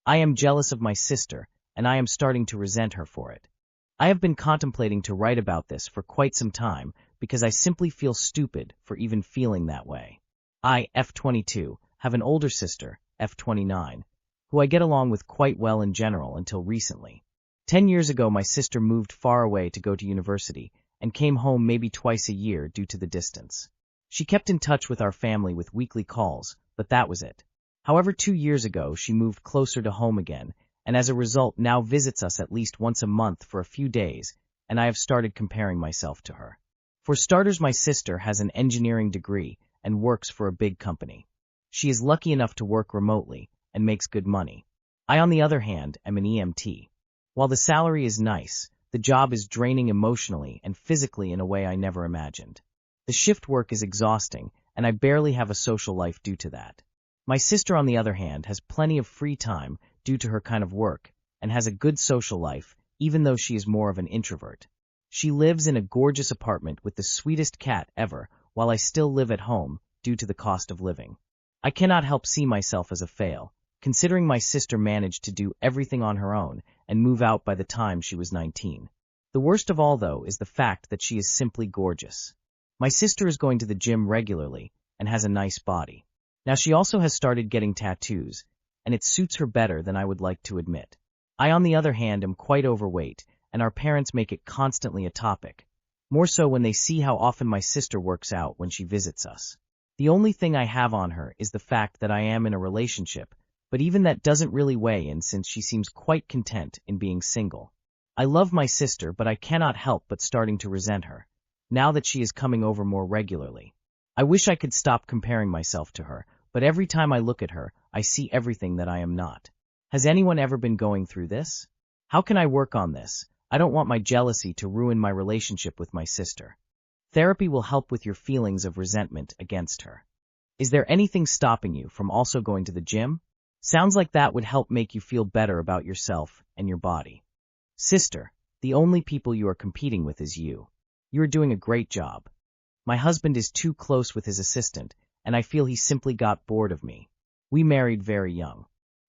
I am jealous of my sister, and I am starting to resent her for it. I have been contemplating to write about this for quite some time because I simply feel stupid for even feeling that way. I, F22, have an older sister, F29, who I get along with quite well in general until recently. 10 years ago, my sister moved far away to go to university and came home maybe twice a year due to the distance. She kept in touch with our family with weekly calls, but that was it. However, 2 years ago, she moved closer to home again, and as a result now visits us at least once a month for a few days, and I have started comparing myself to her. For starters, my sister has an engineering degree and works for a big company. She is lucky enough to work remotely and makes good money. I, on the other hand, am an EMT. While the salary is nice, the job is draining emotionally and physically in a way I never imagined. The shift work is exhausting, and I barely have a social life due to that. My sister, on the other hand, has plenty of free time due to her kind of work and has a good social life, even though she is more of an introvert. She lives in a gorgeous apartment with the sweetest cat ever, while I still live at home due to the cost of living. I cannot help see myself as a fail, considering my sister managed to do everything on her own and move out by the time she was 19. The worst of all, though, is the fact that she is simply gorgeous. My sister is going to the gym regularly and has a nice body. Now, she also has started getting tattoos, and it suits her better than I would like to admit. I, on the other hand, am quite overweight, and our parents make it constantly a topic, more so when they see how often my sister works out when she visits us. The only thing I have on her is the fact that I am in a relationship, but even that doesn't really weigh in since she seems quite content in being single. I love my sister, but I cannot help but starting to resent her, now that she is coming over more regularly. I wish I could stop comparing myself to her, but every time I look at her, I see everything that I am not. Has anyone ever been going through this? How can I work on this? I don't want my jealousy to ruin my relationship with my sister. Therapy will help with your feelings of resentment against her. Is there anything stopping you from also going to the gym? Sounds like that would help make you feel better about yourself and your body. Sister, the only people you are competing with is you. You are doing a great job. My husband is too close with his assistant, and I feel he simply got bored of me. We married very young.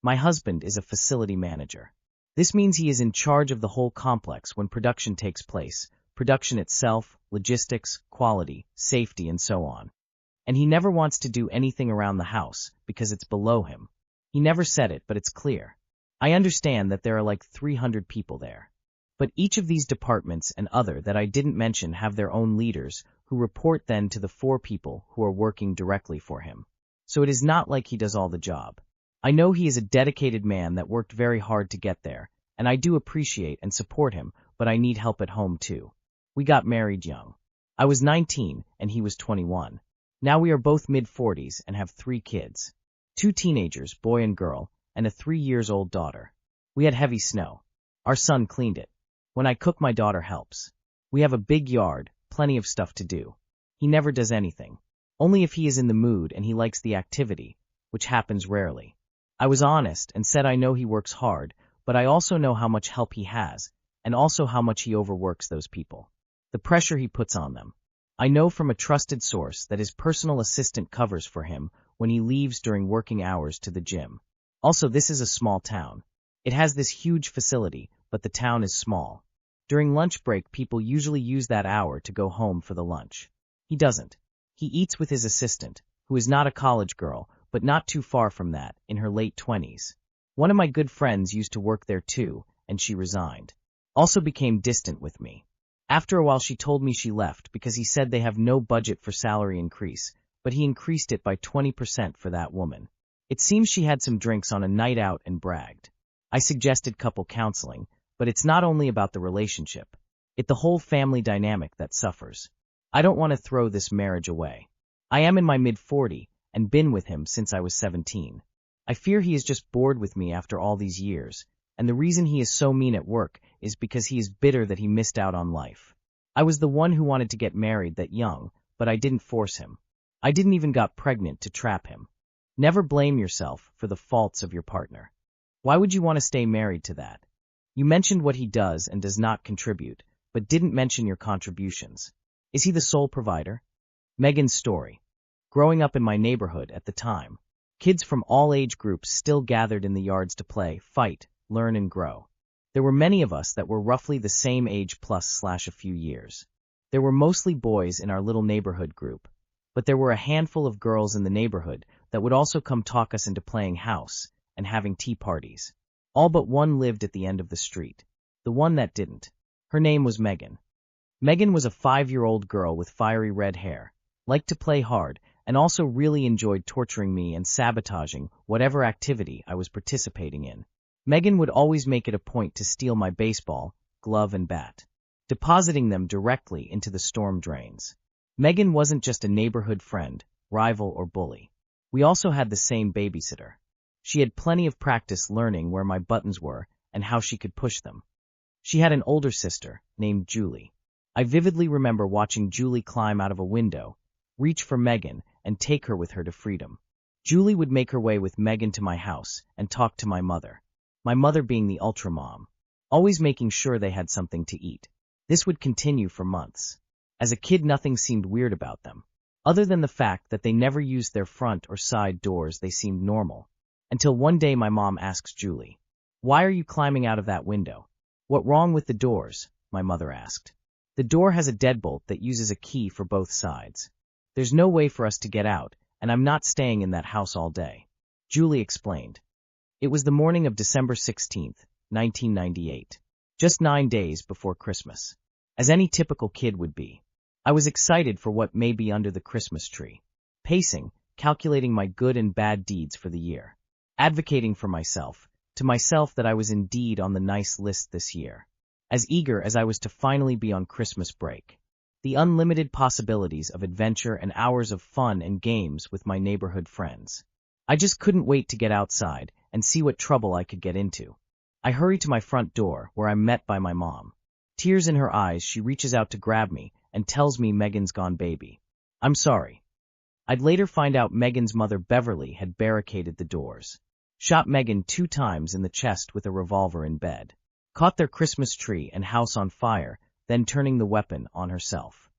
My husband is a facility manager. This means he is in charge of the whole complex when production takes place, production itself, logistics, quality, safety, and so on. And he never wants to do anything around the house because it's below him. He never said it, but it's clear. I understand that there are like 300 people there. But each of these departments and other that I didn't mention have their own leaders who report then to the 4 people who are working directly for him. So it is not like he does all the job. I know he is a dedicated man that worked very hard to get there, and I do appreciate and support him, but I need help at home too. We got married young. I was 19 and he was 21. Now we are both mid-40s and have 3 kids. 2 teenagers, boy and girl, and a 3-year-old daughter. We had heavy snow. Our son cleaned it. When I cook, my daughter helps. We have a big yard, plenty of stuff to do. He never does anything. Only if he is in the mood and he likes the activity, which happens rarely. I was honest and said I know he works hard, but I also know how much help he has, and also how much he overworks those people. The pressure he puts on them. I know from a trusted source that his personal assistant covers for him when he leaves during working hours to the gym. Also, this is a small town. It has this huge facility, but the town is small. During lunch break, people usually use that hour to go home for the lunch. He doesn't. He eats with his assistant, who is not a college girl, but not too far from that, in her late 20s. One of my good friends used to work there too, and she resigned. Also became distant with me. After a while she told me she left because he said they have no budget for salary increase, but he increased it by 20% for that woman. It seems she had some drinks on a night out and bragged. I suggested couple counseling, but it's not only about the relationship. It's the whole family dynamic that suffers. I don't want to throw this marriage away. I am in my mid-40 and been with him since I was 17. I fear he is just bored with me after all these years, and the reason he is so mean at work is because he is bitter that he missed out on life. I was the one who wanted to get married that young, but I didn't force him. I didn't even got pregnant to trap him. Never blame yourself for the faults of your partner. Why would you want to stay married to that? You mentioned what he does and does not contribute, but didn't mention your contributions. Is he the sole provider? Megan's story. Growing up in my neighborhood at the time. Kids from all age groups still gathered in the yards to play, fight, learn, and grow. There were many of us that were roughly the same age plus/a few years. There were mostly boys in our little neighborhood group, but there were a handful of girls in the neighborhood that would also come talk us into playing house and having tea parties. All but one lived at the end of the street. The one that didn't. Her name was Megan. Megan was a 5-year-old girl with fiery red hair, liked to play hard, and also really enjoyed torturing me and sabotaging whatever activity I was participating in. Megan would always make it a point to steal my baseball, glove, and bat, depositing them directly into the storm drains. Megan wasn't just a neighborhood friend, rival, or bully. We also had the same babysitter. She had plenty of practice learning where my buttons were and how she could push them. She had an older sister named Julie. I vividly remember watching Julie climb out of a window, reach for Megan, and take her with her to freedom. Julie would make her way with Megan to my house and talk to my mother being the ultra mom, always making sure they had something to eat. This would continue for months. As a kid, nothing seemed weird about them. Other than the fact that they never used their front or side doors, they seemed normal. Until one day my mom asks Julie, "Why are you climbing out of that window?" "What wrong with the doors?" my mother asked. "The door has a deadbolt that uses a key for both sides. There's no way for us to get out, and I'm not staying in that house all day," Julie explained. It was the morning of December 16th, 1998, just 9 days before Christmas. As any typical kid would be, I was excited for what may be under the Christmas tree, pacing, calculating my good and bad deeds for the year, advocating for myself, to myself that I was indeed on the nice list this year, as eager as I was to finally be on Christmas break. The unlimited possibilities of adventure and hours of fun and games with my neighborhood friends. I just couldn't wait to get outside and see what trouble I could get into. I hurry to my front door, where I'm met by my mom. Tears in her eyes, she reaches out to grab me and tells me Megan's gone baby. I'm sorry. I'd later find out Megan's mother, Beverly, had barricaded the doors, shot Megan 2 times in the chest with a revolver in bed, caught their Christmas tree and house on fire, then turning the weapon on herself.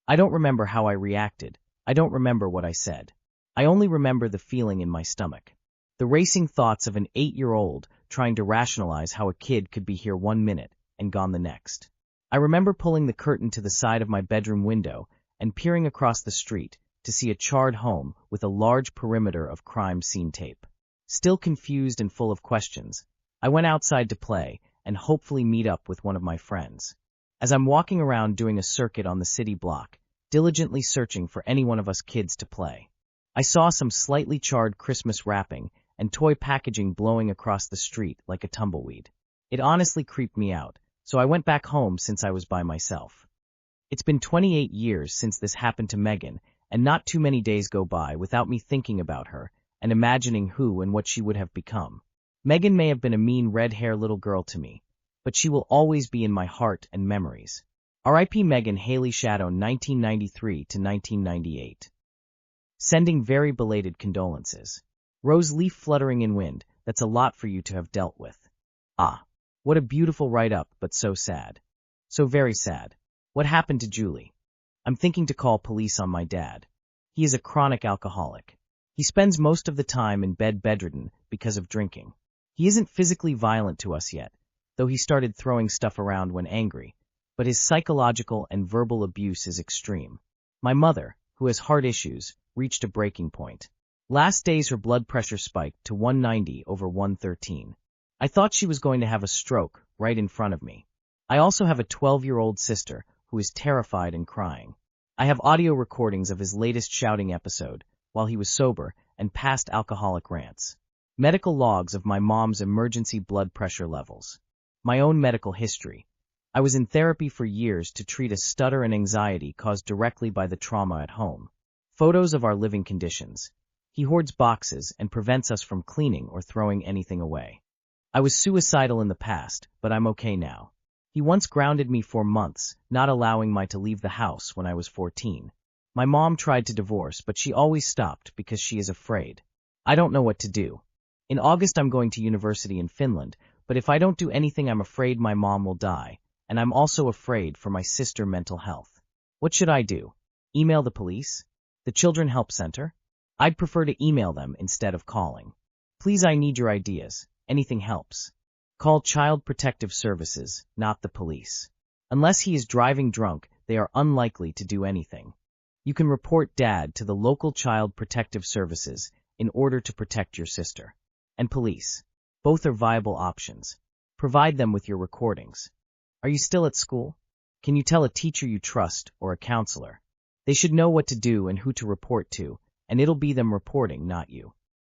I don't remember how I reacted. I don't remember what I said. I only remember the feeling in my stomach. The racing thoughts of an 8-year-old trying to rationalize how a kid could be here 1 minute and gone the next. I remember pulling the curtain to the side of my bedroom window and peering across the street to see a charred home with a large perimeter of crime scene tape. Still confused and full of questions, I went outside to play and hopefully meet up with one of my friends. As I'm walking around doing a circuit on the city block, diligently searching for any one of us kids to play, I saw some slightly charred Christmas wrapping and toy packaging blowing across the street like a tumbleweed. It honestly creeped me out, so I went back home since I was by myself. It's been 28 years since this happened to Megan, and not too many days go by without me thinking about her and imagining who and what she would have become. Megan may have been a mean red-haired little girl to me, but she will always be in my heart and memories. R.I.P. Megan Haley Shadow, 1993 to 1998. Sending very belated condolences. Rose leaf fluttering in wind, that's a lot for you to have dealt with. Ah, what a beautiful write-up, but so sad. So very sad. What happened to Julie? I'm thinking to call police on my dad. He is a chronic alcoholic. He spends most of the time in bed bedridden because of drinking. He isn't physically violent to us yet, though he started throwing stuff around when angry, but his psychological and verbal abuse is extreme. My mother, who has heart issues, reached a breaking point. Last days her blood pressure spiked to 190 over 113. I thought she was going to have a stroke right in front of me. I also have a 12-year-old sister who is terrified and crying. I have audio recordings of his latest shouting episode while he was sober and past alcoholic rants. Medical logs of my mom's emergency blood pressure levels. My own medical history. I was in therapy for years to treat a stutter and anxiety caused directly by the trauma at home. Photos of our living conditions. He hoards boxes and prevents us from cleaning or throwing anything away. I was suicidal in the past, but I'm okay now. He once grounded me for months, not allowing me to leave the house when I was 14. My mom tried to divorce, but she always stopped because she is afraid. I don't know what to do. In August I'm going to university in Finland, but if I don't do anything I'm afraid my mom will die, and I'm also afraid for my sister's mental health. What should I do? Email the police? The Children Help Center? I'd prefer to email them instead of calling. Please, I need your ideas. Anything helps. Call Child Protective Services, not the police. Unless he is driving drunk, they are unlikely to do anything. You can report Dad to the local Child Protective Services in order to protect your sister. And police. Both are viable options. Provide them with your recordings. Are you still at school? Can you tell a teacher you trust or a counselor? They should know what to do and who to report to, and it'll be them reporting, not you.